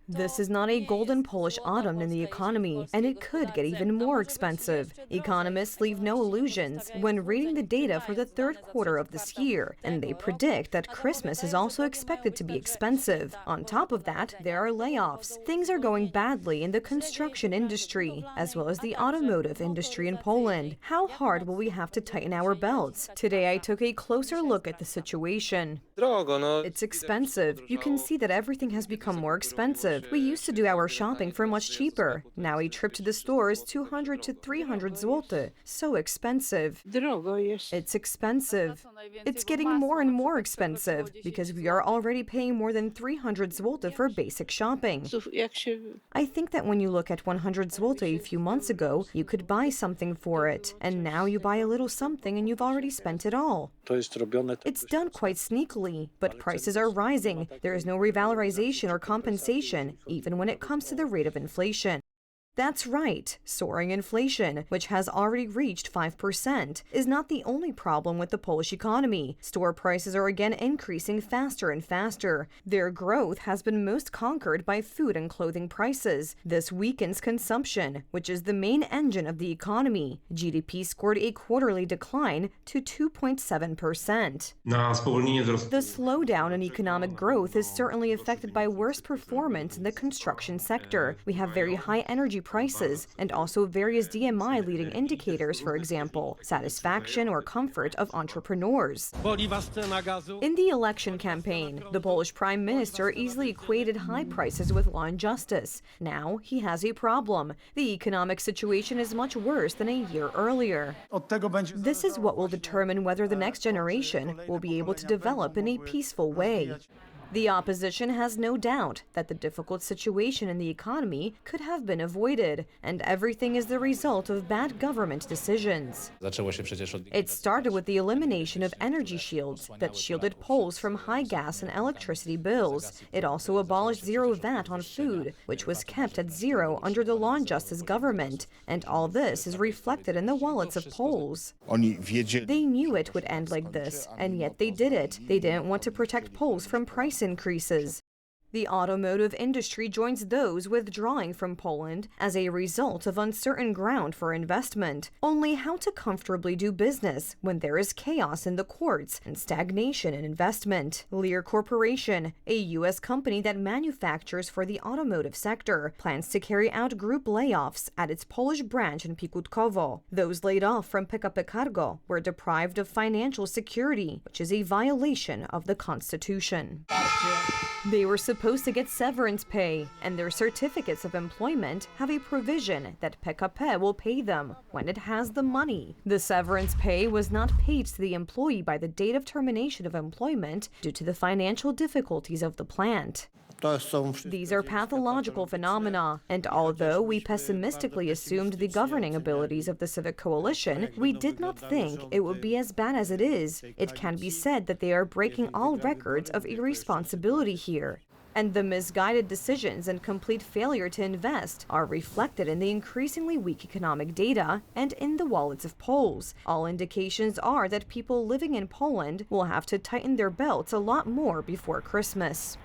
This is not a golden Polish autumn in the economy, and it could get even more expensive. Economists leave no illusions when reading the data for the third quarter of this year, and they predict that Christmas is also expected to be expensive. On top of that, there are layoffs. Things are going badly in the construction industry, as well as the automotive industry in Poland. How hard will we have to tighten our belts? Today I took a closer look at the situation. It's expensive. You can see that everything has become more expensive. We used to do our shopping for much cheaper. Now a trip to the store is 200 to 300 zloty. So expensive. It's expensive. It's getting more and more expensive because we are already paying more than 300 zloty for basic shopping. I think that when you look at 100 zloty a few months ago, you could buy something for it. And now you buy a little something and you've already spent it all. It's done quite sneakily, but prices are rising. There is no revalorization or compensation, even when it comes to the rate of inflation. That's right, soaring inflation, which has already reached 5%, is not the only problem with the Polish economy. Store prices are again increasing faster and faster. Their growth has been most conquered by food and clothing prices. This weakens consumption, which is the main engine of the economy. GDP scored a quarterly decline to 2.7%. The slowdown in economic growth is certainly affected by worse performance in the construction sector. We have very high energy prices and also various DMI leading indicators, for example, satisfaction or comfort of entrepreneurs. In the election campaign, the Polish Prime Minister easily equated high prices with law and justice. Now he has a problem. The economic situation is much worse than a year earlier. This is what will determine whether the next generation will be able to develop in a peaceful way. The opposition has no doubt that the difficult situation in the economy could have been avoided, and everything is the result of bad government decisions. It started with the elimination of energy shields that shielded Poles from high gas and electricity bills. It also abolished zero VAT on food, which was kept at zero under the Law and Justice government, and all this is reflected in the wallets of Poles. They knew it would end like this, and yet they did it. They didn't want to protect Poles from price increases. The automotive industry joins those withdrawing from Poland as a result of uncertain ground for investment. Only how to comfortably do business when there is chaos in the courts and stagnation in investment. Lear Corporation, a U.S. company that manufactures for the automotive sector, plans to carry out group layoffs at its Polish branch in Pikutkowo. Those laid off from PKP Cargo were deprived of financial security, which is a violation of the Constitution. They were supposed to get severance pay, and their certificates of employment have a provision that PKP will pay them when it has the money. The severance pay was not paid to the employee by the date of termination of employment due to the financial difficulties of the plant. These are pathological phenomena, and although we pessimistically assumed the governing abilities of the civic coalition, we did not think it would be as bad as it is. It can be said that they are breaking all records of irresponsibility here. And the misguided decisions and complete failure to invest are reflected in the increasingly weak economic data and in the wallets of Poles. All indications are that people living in Poland will have to tighten their belts a lot more before Christmas.